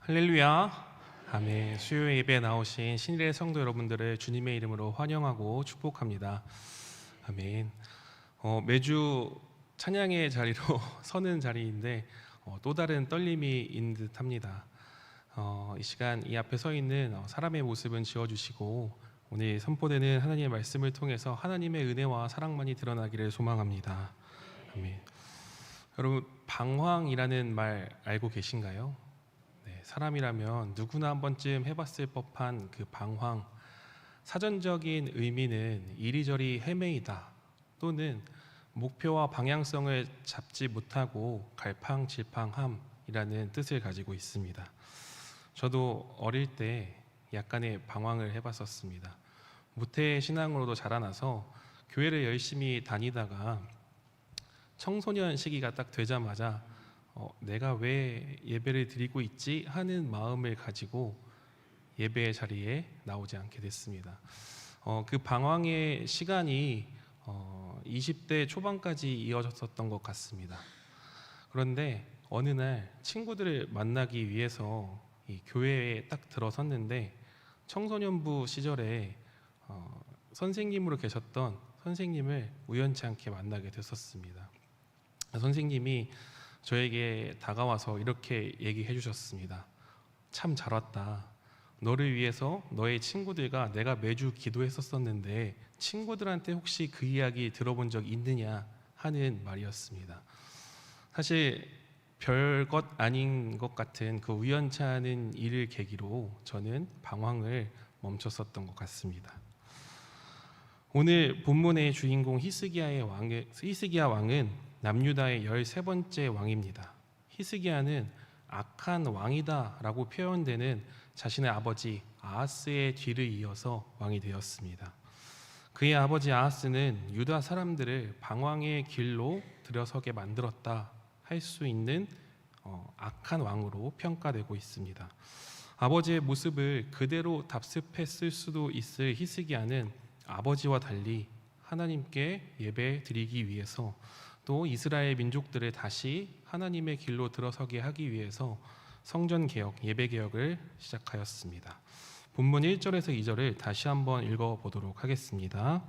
할렐루야. 아멘. 수요 예배에 나오신 신일의 성도 여러분들을 주님의 이름으로 환영하고 축복합니다. 아멘. 매주 찬양의 자리로 서는 자리인데 또 다른 떨림이 있는 듯합니다. 이 시간 이 앞에 서 있는 사람의 모습은 지워주시고 오늘 선포되는 하나님의 말씀을 통해서 하나님의 은혜와 사랑만이 드러나기를 소망합니다. 아멘. 여러분, 방황이라는 말 알고 계신가요? 사람이라면 누구나 한 번쯤 해봤을 법한 그 방황, 사전적인 의미는 이리저리 헤매이다 또는 목표와 방향성을 잡지 못하고 갈팡질팡함이라는 뜻을 가지고 있습니다. 저도 어릴 때 약간의 방황을 해봤었습니다. 모태 신앙으로도 자라나서 교회를 열심히 다니다가 청소년 시기가 딱 되자마자 내가 왜 예배를 드리고 있지 하는 마음을 가지고 예배의 자리에 나오지 않게 됐습니다. 그 방황의 시간이 20대 초반까지 이어졌었던 것 같습니다. 그런데 어느 날 친구들을 만나기 위해서 이 교회에 딱 들어섰는데 청소년부 시절에 선생님으로 계셨던 선생님을 우연치 않게 만나게 됐었습니다. 선생님이 저에게 다가와서 이렇게 얘기해 주셨습니다. 참 잘 왔다. 너를 위해서 너의 친구들과 내가 매주 기도했었었는데 친구들한테 혹시 그 이야기 들어본 적 있느냐 하는 말이었습니다. 사실 별것 아닌 것 같은 그 우연치 않은 일을 계기로 저는 방황을 멈췄었던 것 같습니다. 오늘 본문의 주인공 히스기야 왕은 남유다의 13번째 왕입니다. 히스기야는 악한 왕이다 라고 표현되는 자신의 아버지 아하스의 뒤를 이어서 왕이 되었습니다. 그의 아버지 아하스는 유다 사람들을 방황의 길로 들어서게 만들었다 할 수 있는 악한 왕으로 평가되고 있습니다. 아버지의 모습을 그대로 답습했을 수도 있을 히스기야는 아버지와 달리 하나님께 예배 드리기 위해서 또 이스라엘 민족들을 다시 하나님의 길로 들어서게 하기 위해서 성전 개혁, 예배 개혁을 시작하였습니다. 본문 1절에서 2절을 다시 한번 읽어보도록 하겠습니다.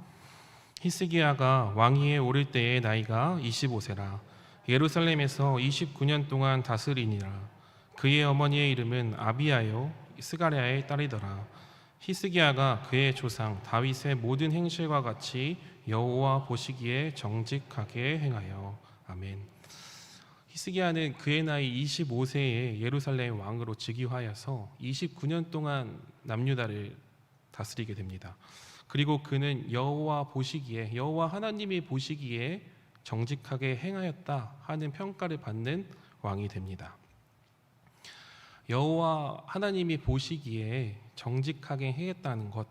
히스기야가 왕위에 오를 때의 나이가 25세라 예루살렘에서 29년 동안 다스리니라. 그의 어머니의 이름은 아비야요 스가랴의 딸이더라. 히스기야가 그의 조상 다윗의 모든 행실과 같이 여호와 보시기에 정직하게 행하여. 아멘. 히스기야는 그의 나이 25세에 예루살렘 왕으로 즉위하여서 29년 동안 남유다를 다스리게 됩니다. 그리고 그는 여호와 하나님이 보시기에 정직하게 행하였다 하는 평가를 받는 왕이 됩니다. 여호와 하나님이 보시기에 정직하게 행했다는 것,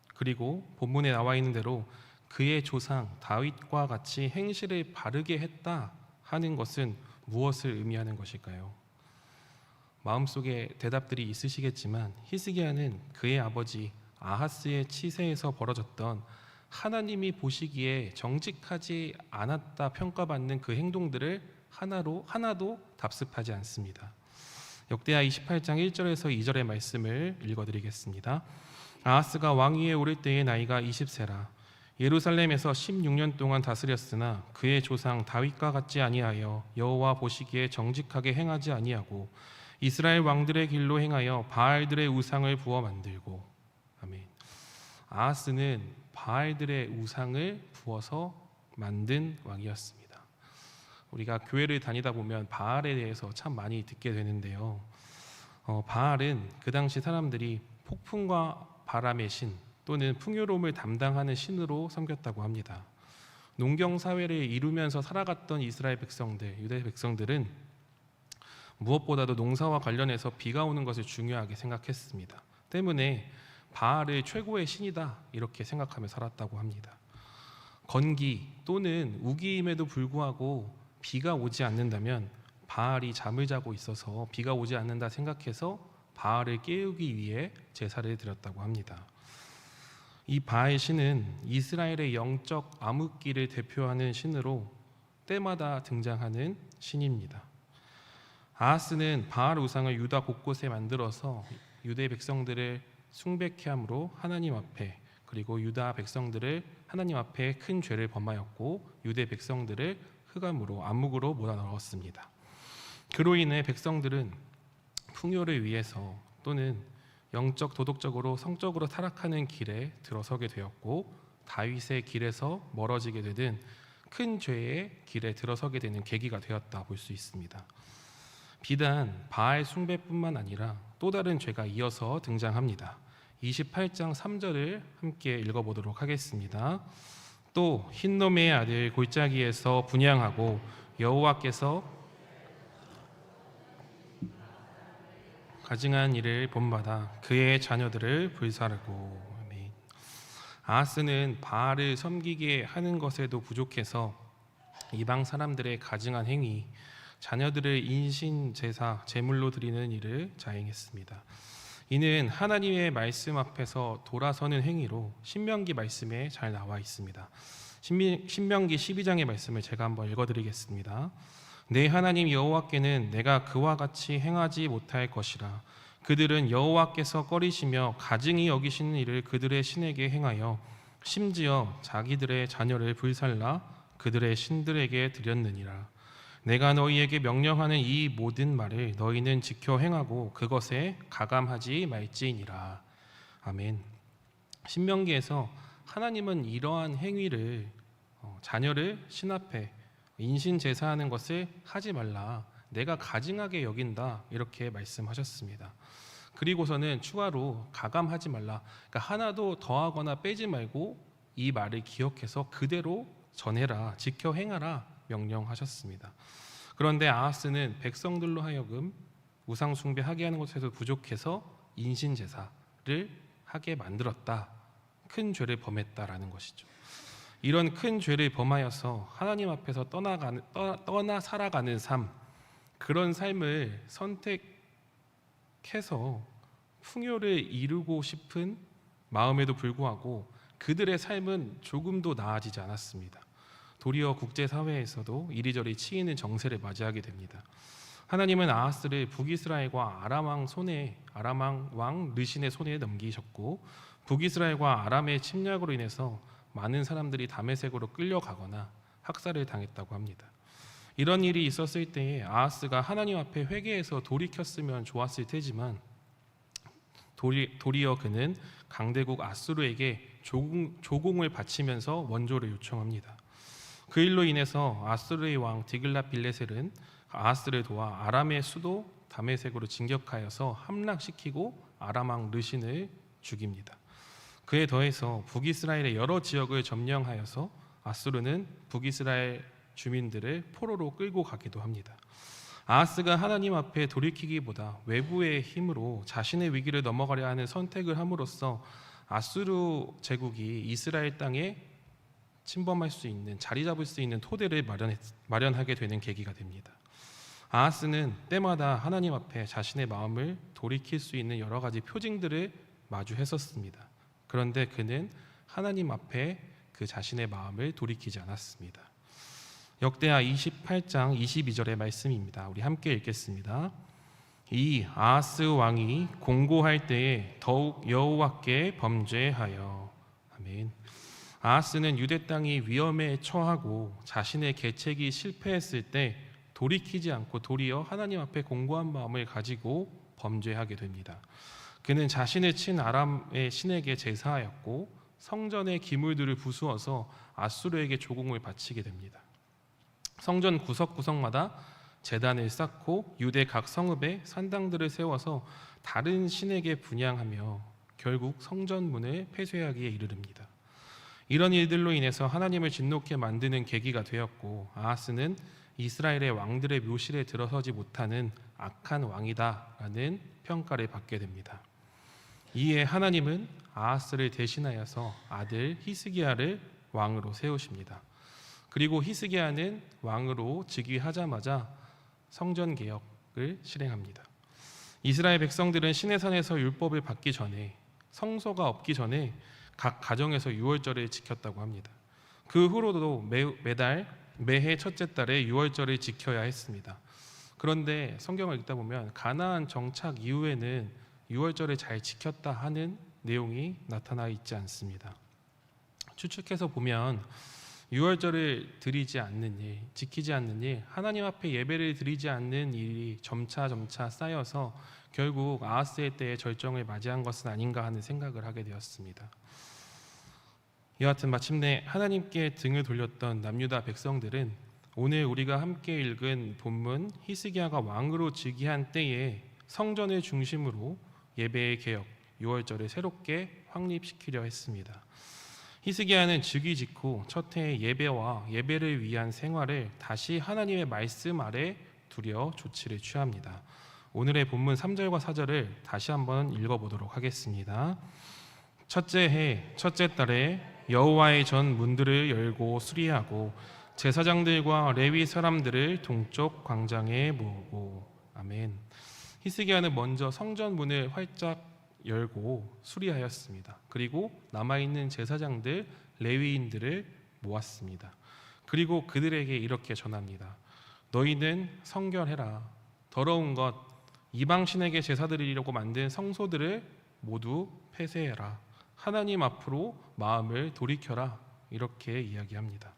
그리고 본문에 나와 있는 대로 그의 조상 다윗과 같이 행실을 바르게 했다 하는 것은 무엇을 의미하는 것일까요? 마음속에 대답들이 있으시겠지만 히스기야는 그의 아버지 아하스의 치세에서 벌어졌던 하나님이 보시기에 정직하지 않았다 평가받는 그 행동들을 하나도 답습하지 않습니다. 역대하 28장 1절에서 2절의 말씀을 읽어드리겠습니다. 아하스가 왕위에 오를 때의 나이가 20세라 예루살렘에서 16년 동안 다스렸으나 그의 조상 다윗과 같지 아니하여 여호와 보시기에 정직하게 행하지 아니하고 이스라엘 왕들의 길로 행하여 바알들의 우상을 부어 만들고. 아멘. 아하스는 바알들의 우상을 부어서 만든 왕이었습니다. 우리가 교회를 다니다 보면 바알에 대해서 참 많이 듣게 되는데요. 바알은 그 당시 사람들이 폭풍과 바람의 신 또는 풍요로움을 담당하는 신으로 섬겼다고 합니다. 농경 사회를 이루면서 살아갔던 이스라엘 백성들, 유대 백성들은 무엇보다도 농사와 관련해서 비가 오는 것을 중요하게 생각했습니다. 때문에 바알을 최고의 신이다 이렇게 생각하며 살았다고 합니다. 건기 또는 우기임에도 불구하고 비가 오지 않는다면 바알이 잠을 자고 있어서 비가 오지 않는다 생각해서 바알을 깨우기 위해 제사를 드렸다고 합니다. 이 바알 신은 이스라엘의 영적 암흑기를 대표하는 신으로 때마다 등장하는 신입니다. 아하스는 바알 우상을 유다 곳곳에 만들어서 유대 백성들을 숭배케 함으로 하나님 앞에, 그리고 유다 백성들을 하나님 앞에 큰 죄를 범하였고 유대 백성들을 흑암으로 암묵으로 몰아넣었습니다. 그로 인해 백성들은 풍요를 위해서 또는 영적 도덕적으로 성적으로 타락하는 길에 들어서게 되었고 다윗의 길에서 멀어지게 되는 큰 죄의 길에 들어서게 되는 계기가 되었다 볼 수 있습니다. 비단 바알 숭배뿐만 아니라 또 다른 죄가 이어서 등장합니다. 28장 3절을 함께 읽어보도록 하겠습니다. 또 흰놈의 아들 골짜기에서 분향하고 여호와께서 가증한 일을 본받아 그의 자녀들을 불사르고. 아멘. 아하스는 바알을 섬기게 하는 것에도 부족해서 이방 사람들의 가증한 행위, 자녀들을 인신 제사 제물로 드리는 일을 자행했습니다. 이는 하나님의 말씀 앞에서 돌아서는 행위로 신명기 말씀에 잘 나와 있습니다. 신명기 12장의 말씀을 제가 한번 읽어드리겠습니다. 내 하나님 여호와께는 내가 그와 같이 행하지 못할 것이라. 그들은 여호와께서 꺼리시며 가증히 여기시는 일을 그들의 신에게 행하여 심지어 자기들의 자녀를 불살라 그들의 신들에게 드렸느니라. 내가 너희에게 명령하는 이 모든 말을 너희는 지켜 행하고 그것에 가감하지 말지니라. 아멘. 신명기에서 하나님은 이러한 행위를 자녀를 신 앞에 인신 제사하는 것을 하지 말라, 내가 가증하게 여긴다, 이렇게 말씀하셨습니다. 그리고서는 추가로 가감하지 말라, 그러니까 하나도 더하거나 빼지 말고 이 말을 기억해서 그대로 전해라, 지켜 행하라 명령하셨습니다. 그런데 아하스는 백성들로 하여금 우상 숭배하게 하는 것에서 부족해서 인신 제사를 하게 만들었다, 큰 죄를 범했다라는 것이죠. 이런 큰 죄를 범하여서 하나님 앞에서 떠나 살아가는 삶, 그런 삶을 선택해서 풍요를 이루고 싶은 마음에도 불구하고 그들의 삶은 조금도 나아지지 않았습니다. 도리어 국제사회에서도 이리저리 치이는 정세를 맞이하게 됩니다. 하나님은 아하스를 북이스라엘과 아람 왕 르신의 손에 넘기셨고 북이스라엘과 아람의 침략으로 인해서 많은 사람들이 다메섹으로 끌려가거나 학살을 당했다고 합니다. 이런 일이 있었을 때에 아하스가 하나님 앞에 회개해서 돌이켰으면 좋았을 테지만 도리어 그는 강대국 아수르에게 조공을 바치면서 원조를 요청합니다. 그 일로 인해서 아수르의 왕 디글랏빌레셀은 아하스를 도와 아람의 수도 다메섹으로 진격하여서 함락시키고 아람 왕 르신을 죽입니다. 그에 더해서 북이스라엘의 여러 지역을 점령하여서 아수르는 북이스라엘 주민들을 포로로 끌고 가기도 합니다. 아하스가 하나님 앞에 돌이키기보다 외부의 힘으로 자신의 위기를 넘어가려 하는 선택을 함으로써 아수르 제국이 이스라엘 땅에 침범할 수 있는, 자리 잡을 수 있는 토대를 마련하게 되는 계기가 됩니다. 아하스는 때마다 하나님 앞에 자신의 마음을 돌이킬 수 있는 여러 가지 표징들을 마주했었습니다. 그런데 그는 하나님 앞에 그 자신의 마음을 돌이키지 않았습니다. 역대하 28장 22절의 말씀입니다. 우리 함께 읽겠습니다. 이 아하스 왕이 공고할 때에 더욱 여호와께 범죄하여. 아멘. 아하스는 유대 땅이 위험에 처하고 자신의 계책이 실패했을 때 돌이키지 않고 도리어 하나님 앞에 공고한 마음을 가지고 범죄하게 됩니다. 그는 자신을 친 아람의 신에게 제사하였고 성전의 기물들을 부수어서 아수르에게 조공을 바치게 됩니다. 성전 구석구석마다 제단을 쌓고 유대 각 성읍에 산당들을 세워서 다른 신에게 분향하며 결국 성전문을 폐쇄하기에 이르릅니다. 이런 일들로 인해서 하나님을 진노케 만드는 계기가 되었고 아하스는 이스라엘의 왕들의 묘실에 들어서지 못하는 악한 왕이다라는 평가를 받게 됩니다. 이에 하나님은 아하스를 대신하여서 아들 히스기야를 왕으로 세우십니다. 그리고 히스기야는 왕으로 즉위하자마자 성전 개혁을 실행합니다. 이스라엘 백성들은 시내산에서 율법을 받기 전에, 성소가 없기 전에 각 가정에서 유월절을 지켰다고 합니다. 그 후로도 매해 첫째 달에 유월절을 지켜야 했습니다. 그런데 성경을 읽다 보면 가나안 정착 이후에는 유월절을 잘 지켰다 하는 내용이 나타나 있지 않습니다. 추측해서 보면 유월절을 드리지 않는 일, 지키지 않는 일, 하나님 앞에 예배를 드리지 않는 일이 점차 쌓여서 결국 아하스의 때의 절정을 맞이한 것은 아닌가 하는 생각을 하게 되었습니다. 이와 같은 마침내 하나님께 등을 돌렸던 남유다 백성들은 오늘 우리가 함께 읽은 본문 히스기야가 왕으로 즉위한 때에 성전을 중심으로 예배의 개혁, 유월절을 새롭게 확립시키려 했습니다. 히스기야는 즉위 직후 첫 해의 예배와 예배를 위한 생활을 다시 하나님의 말씀 아래 두려 조치를 취합니다. 오늘의 본문 3절과 4절을 다시 한번 읽어보도록 하겠습니다. 첫째 해 첫째 달에 여호와의 전 문들을 열고 수리하고 제사장들과 레위 사람들을 동쪽 광장에 모으고. 아멘. 히스기야는 먼저 성전 문을 활짝 열고 수리하였습니다. 그리고 남아있는 제사장들, 레위인들을 모았습니다. 그리고 그들에게 이렇게 전합니다. 너희는 성결해라. 더러운 것, 이방신에게 제사드리려고 만든 성소들을 모두 폐쇄해라. 하나님 앞으로 마음을 돌이켜라. 이렇게 이야기합니다.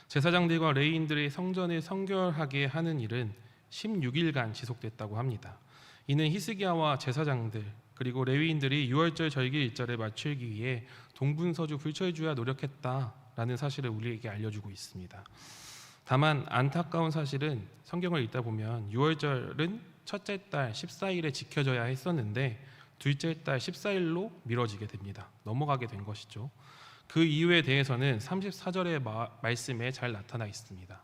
제사장들과 레위인들의 성전을 성결하게 하는 일은 16일간 지속됐다고 합니다. 이는 히스기야와 제사장들 그리고 레위인들이 유월절 절기 일절에 맞추기 위해 동분서주 불철주야 노력했다라는 사실을 우리에게 알려주고 있습니다. 다만 안타까운 사실은 성경을 읽다 보면 유월절은 첫째 달 14일에 지켜져야 했었는데 둘째 달 14일로 미뤄지게 됩니다. 넘어가게 된 것이죠. 그 이유에 대해서는 34절의 말씀에 잘 나타나 있습니다.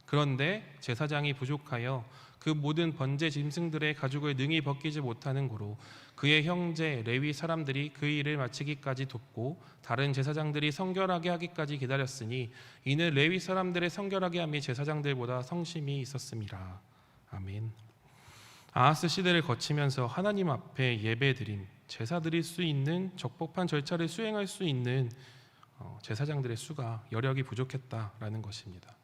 그런데 제사장이 부족하여 그 모든 번제 짐승들의 가죽을 능히 벗기지 못하는 고로 그의 형제 레위 사람들이 그 일을 마치기까지 돕고 다른 제사장들이 성결하게 하기까지 기다렸으니 이는 레위 사람들의 성결하게 함이 제사장들보다 성심이 있었음이라. 아멘. 아하스 시대를 거치면서 하나님 앞에 예배드림, 제사 드릴 수 있는 적법한 절차를 수행할 수 있는 제사장들의 수가 여력이 부족했다라는 것입니다.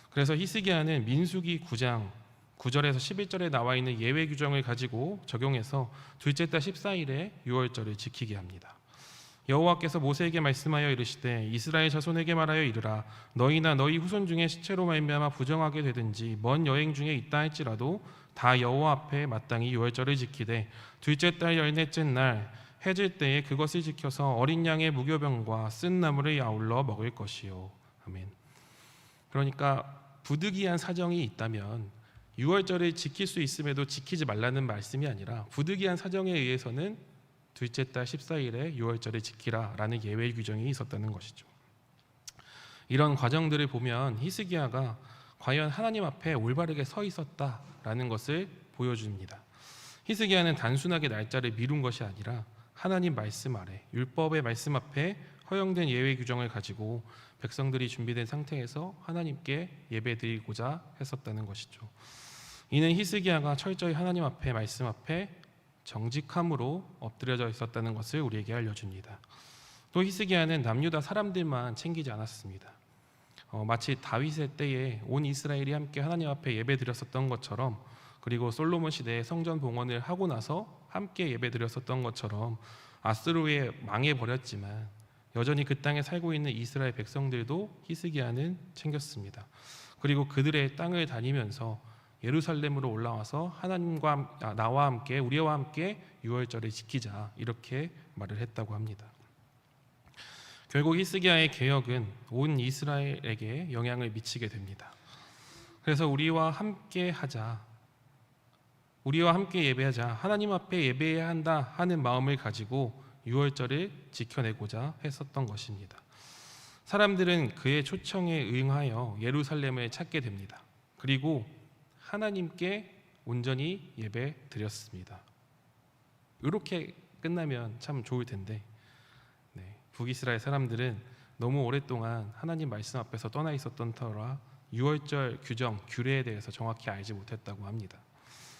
그래서 히스기야는 민수기 9장 9절에서 11절에 나와 있는 예외 규정을 가지고 적용해서 둘째 달 14일에 유월절을 지키게 합니다. 여호와께서 모세에게 말씀하여 이르시되 이스라엘 자손에게 말하여 이르라. 너희나 너희 후손 중에 시체로 말미암아 부정하게 되든지 먼 여행 중에 있다 할지라도 다 여호와 앞에 마땅히 유월절을 지키되 둘째 달 열넷째 날 해질 때에 그것을 지켜서 어린 양의 무교병과 쓴 나물을 아울러 먹을 것이요. 아멘. 그러니까 부득이한 사정이 있다면 유월절을 지킬 수 있음에도 지키지 말라는 말씀이 아니라 부득이한 사정에 의해서는 둘째 달 14일에 유월절을 지키라라는 예외 규정이 있었다는 것이죠. 이런 과정들을 보면 히스기야가 과연 하나님 앞에 올바르게 서 있었다라는 것을 보여줍니다. 히스기야는 단순하게 날짜를 미룬 것이 아니라 하나님 말씀 아래 율법의 말씀 앞에 허용된 예외 규정을 가지고 백성들이 준비된 상태에서 하나님께 예배드리고자 했었다는 것이죠. 이는 히스기야가 철저히 하나님 앞에 말씀 앞에 정직함으로 엎드려져 있었다는 것을 우리에게 알려줍니다. 또 히스기야는 남유다 사람들만 챙기지 않았습니다. 마치 다윗의 때에 온 이스라엘이 함께 하나님 앞에 예배드렸었던 것처럼 그리고 솔로몬 시대에 성전 봉헌을 하고 나서 함께 예배드렸었던 것처럼 아스루에 망해버렸지만 여전히 그 땅에 살고 있는 이스라엘 백성들도 히스기야는 챙겼습니다. 그리고 그들의 땅을 다니면서 예루살렘으로 올라와서 하나님과 나와 함께 우리와 함께 유월절을 지키자 이렇게 말을 했다고 합니다. 결국 히스기야의 개혁은 온 이스라엘에게 영향을 미치게 됩니다. 그래서 우리와 함께 하자, 우리와 함께 예배하자, 하나님 앞에 예배해야 한다 하는 마음을 가지고 유월절을 지켜내고자 했었던 것입니다. 사람들은 그의 초청에 응하여 예루살렘을 찾게 됩니다. 그리고 하나님께 온전히 예배 드렸습니다. 이렇게 끝나면 참 좋을 텐데 북이스라엘 사람들은 너무 오랫동안 하나님 말씀 앞에서 떠나 있었던 터라 유월절 규정, 규례에 대해서 정확히 알지 못했다고 합니다.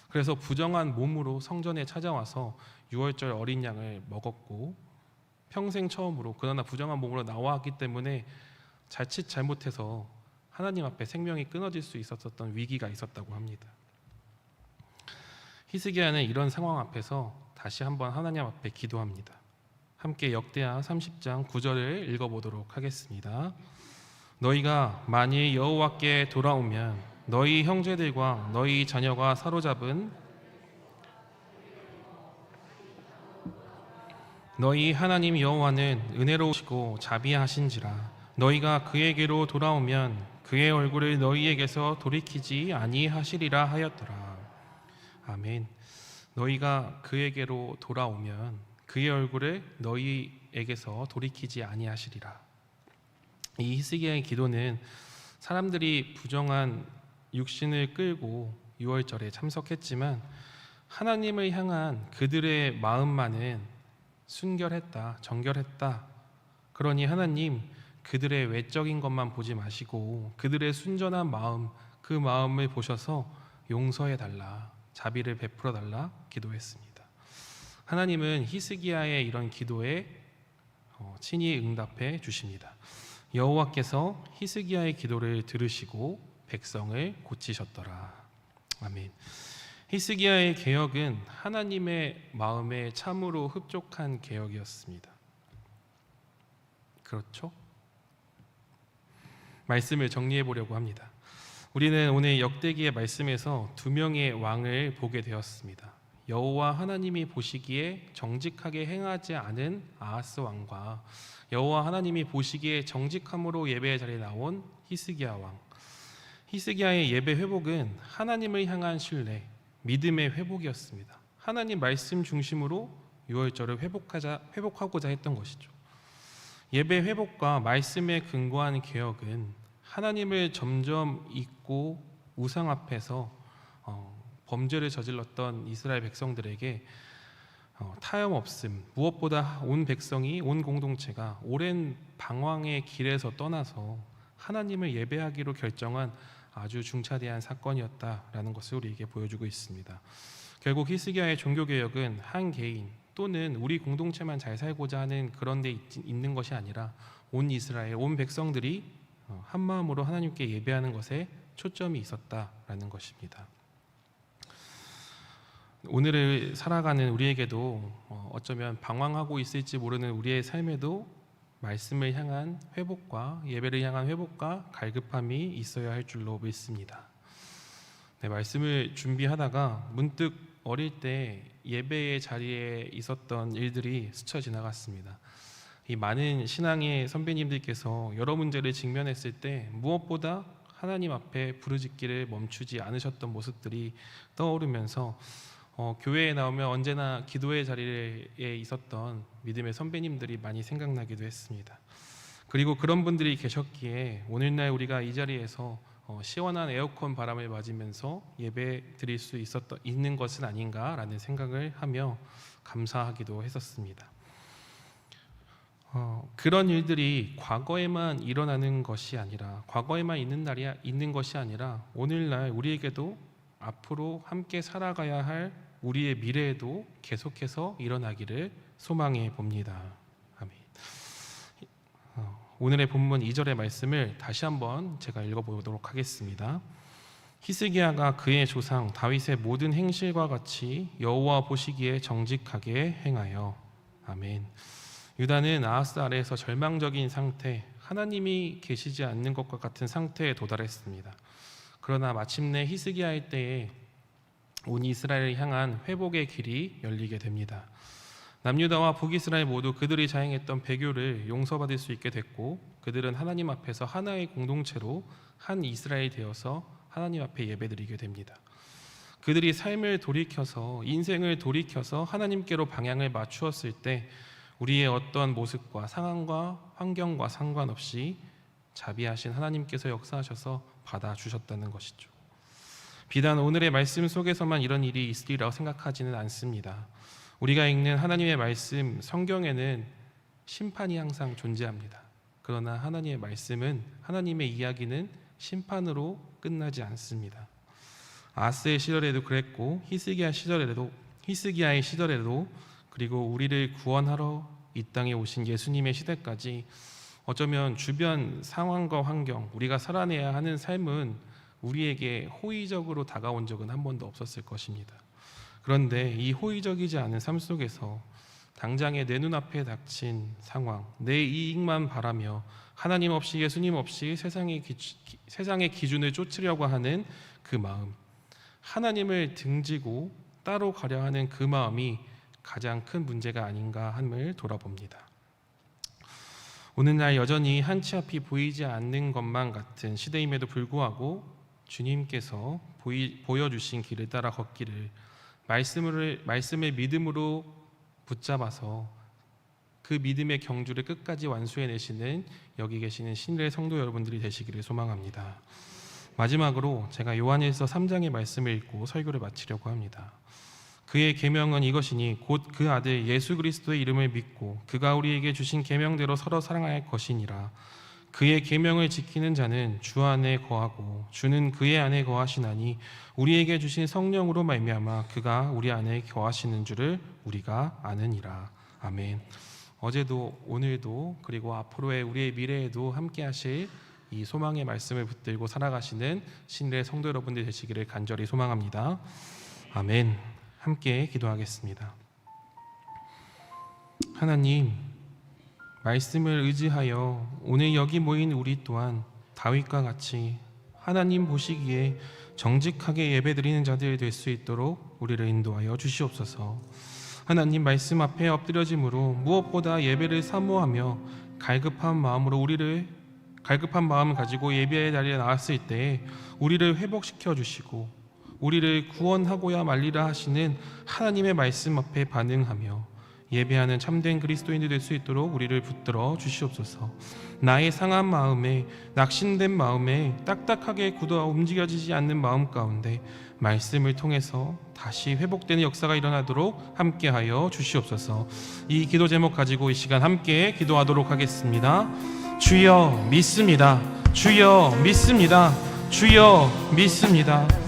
그래서 부정한 몸으로 성전에 찾아와서 유월절 어린 양을 먹었고 평생 처음으로 그러나 부정한 몸으로 나왔기 때문에 자칫 잘못해서 하나님 앞에 생명이 끊어질 수 있었던 위기가 있었다고 합니다. 히스기야는 이런 상황 앞에서 다시 한번 하나님 앞에 기도합니다. 함께 역대하 30장 9절을 읽어보도록 하겠습니다. 너희가 만일 여호와께 돌아오면 너희 형제들과 너희 자녀가 사로잡은 너희 하나님 여호와는 은혜로우시고 자비하신지라 너희가 그에게로 돌아오면 그의 얼굴을 너희에게서 돌이키지 아니하시리라 하였더라. 아멘. 너희가 그에게로 돌아오면 그의 얼굴을 너희에게서 돌이키지 아니하시리라. 이 히스기야의 기도는 사람들이 부정한 육신을 끌고 유월절에 참석했지만 하나님을 향한 그들의 마음만은 순결했다, 정결했다. 그러니 하나님 그들의 외적인 것만 보지 마시고 그들의 순전한 마음, 그 마음을 보셔서 용서해달라, 자비를 베풀어달라 기도했습니다. 하나님은 히스기야의 이런 기도에 친히 응답해 주십니다. 여호와께서 히스기야의 기도를 들으시고 백성을 고치셨더라. 아멘. 히스기야의 개혁은 하나님의 마음에 참으로 흡족한 개혁이었습니다. 그렇죠? 말씀을 정리해 보려고 합니다. 우리는 오늘 역대기의 말씀에서 두 명의 왕을 보게 되었습니다. 여호와 하나님이 보시기에 정직하게 행하지 않은 아하스 왕과 여호와 하나님이 보시기에 정직함으로 예배의 자리에 나온 히스기야 왕. 히스기야의 예배 회복은 하나님을 향한 신뢰, 믿음의 회복이었습니다. 하나님 말씀 중심으로 유월절을 회복하고자 했던 것이죠. 예배 회복과 말씀에 근거한 개혁은 하나님을 점점 잊고 우상 앞에서 범죄를 저질렀던 이스라엘 백성들에게 타협없음, 무엇보다 온 백성이, 온 공동체가 오랜 방황의 길에서 떠나서 하나님을 예배하기로 결정한 아주 중차대한 사건이었다라는 것을 우리에게 보여주고 있습니다. 결국 히스기야의 종교개혁은 한 개인 또는 우리 공동체만 잘 살고자 하는 그런 데 있는 것이 아니라 온 이스라엘, 온 백성들이 한 마음으로 하나님께 예배하는 것에 초점이 있었다라는 것입니다. 오늘을 살아가는 우리에게도 어쩌면 방황하고 있을지 모르는 우리의 삶에도 말씀을 향한 회복과 예배를 향한 회복과 갈급함이 있어야 할 줄로 믿습니다. 네, 말씀을 준비하다가 문득 어릴 때 예배의 자리에 있었던 일들이 스쳐 지나갔습니다. 이 많은 신앙의 선배님들께서 여러 문제를 직면했을 때 무엇보다 하나님 앞에 부르짖기를 멈추지 않으셨던 모습들이 떠오르면서 교회에 나오면 언제나 기도의 자리에 있었던 믿음의 선배님들이 많이 생각나기도 했습니다. 그리고 그런 분들이 계셨기에 오늘날 우리가 이 자리에서 시원한 에어컨 바람을 맞으면서 예배 드릴 수 있는 것은 아닌가라는 생각을 하며 감사하기도 했었습니다. 그런 일들이 과거에만 일어나는 것이 아니라 과거에만 있는 것이 아니라 오늘날 우리에게도 앞으로 함께 살아가야 할 우리의 미래에도 계속해서 일어나기를 소망해 봅니다. 아멘. 오늘의 본문 2절의 말씀을 다시 한번 제가 읽어보도록 하겠습니다. 히스기야가 그의 조상 다윗의 모든 행실과 같이 여호와 보시기에 정직하게 행하여. 아멘. 유다는 아하스 아래에서 절망적인 상태, 하나님이 계시지 않는 것과 같은 상태에 도달했습니다. 그러나 마침내 히스기야의 때에 온 이스라엘을 향한 회복의 길이 열리게 됩니다. 남유다와 북이스라엘 모두 그들이 자행했던 배교를 용서받을 수 있게 됐고 그들은 하나님 앞에서 하나의 공동체로 한 이스라엘이 되어서 하나님 앞에 예배드리게 됩니다. 그들이 삶을 돌이켜서 인생을 돌이켜서 하나님께로 방향을 맞추었을 때 우리의 어떤 모습과 상황과 환경과 상관없이 자비하신 하나님께서 역사하셔서 받아주셨다는 것이죠. 비단 오늘의 말씀 속에서만 이런 일이 있으리라고 생각하지는 않습니다. 우리가 읽는 하나님의 말씀, 성경에는 심판이 항상 존재합니다. 그러나 하나님의 말씀은, 하나님의 이야기는 심판으로 끝나지 않습니다. 아하스의 시절에도 그랬고 히스기야의 시절에도 그리고 우리를 구원하러 이 땅에 오신 예수님의 시대까지 어쩌면 주변 상황과 환경, 우리가 살아내야 하는 삶은 우리에게 호의적으로 다가온 적은 한 번도 없었을 것입니다. 그런데 이 호의적이지 않은 삶 속에서 당장에 내 눈앞에 닥친 상황, 내 이익만 바라며 하나님 없이 예수님 없이 세상의 기준을 쫓으려고 하는 그 마음, 하나님을 등지고 따로 가려 하는 그 마음이 가장 큰 문제가 아닌가 함을 돌아봅니다. 오늘날 여전히 한치 앞이 보이지 않는 것만 같은 시대임에도 불구하고 주님께서 보여주신 길을 따라 걷기를 말씀을 믿음으로 붙잡아서 그 믿음의 경주를 끝까지 완수해내시는 여기 계시는 신뢰의 성도 여러분들이 되시기를 소망합니다. 마지막으로 제가 요한일서 3장의 말씀을 읽고 설교를 마치려고 합니다. 그의 계명은 이것이니 곧 그 아들 예수 그리스도의 이름을 믿고 그가 우리에게 주신 계명대로 서로 사랑할 것이니라. 그의 계명을 지키는 자는 주 안에 거하고 주는 그의 안에 거하시나니 우리에게 주신 성령으로 말미암아 그가 우리 안에 거하시는 줄을 우리가 아느니라. 아멘. 어제도 오늘도 그리고 앞으로의 우리의 미래에도 함께 하실 이 소망의 말씀을 붙들고 살아가시는 신뢰의 성도 여러분들 되시기를 간절히 소망합니다. 아멘. 함께 기도하겠습니다. 하나님, 말씀을 의지하여 오늘 여기 모인 우리 또한 다윗과 같이 하나님 보시기에 정직하게 예배드리는 자들이 될 수 있도록 우리를 인도하여 주시옵소서. 하나님 말씀 앞에 엎드려짐으로 무엇보다 예배를 사모하며 갈급한 마음을 가지고 예배의 자리에 나왔을 때 우리를 회복시켜 주시고 우리를 구원하고야 말리라 하시는 하나님의 말씀 앞에 반응하며 예배하는 참된 그리스도인이 될 수 있도록 우리를 붙들어 주시옵소서. 나의 상한 마음에, 낙심된 마음에, 딱딱하게 굳어 움직여지지 않는 마음 가운데 말씀을 통해서 다시 회복되는 역사가 일어나도록 함께하여 주시옵소서. 이 기도 제목 가지고 이 시간 함께 기도하도록 하겠습니다. 주여 믿습니다. 주여 믿습니다. 주여 믿습니다.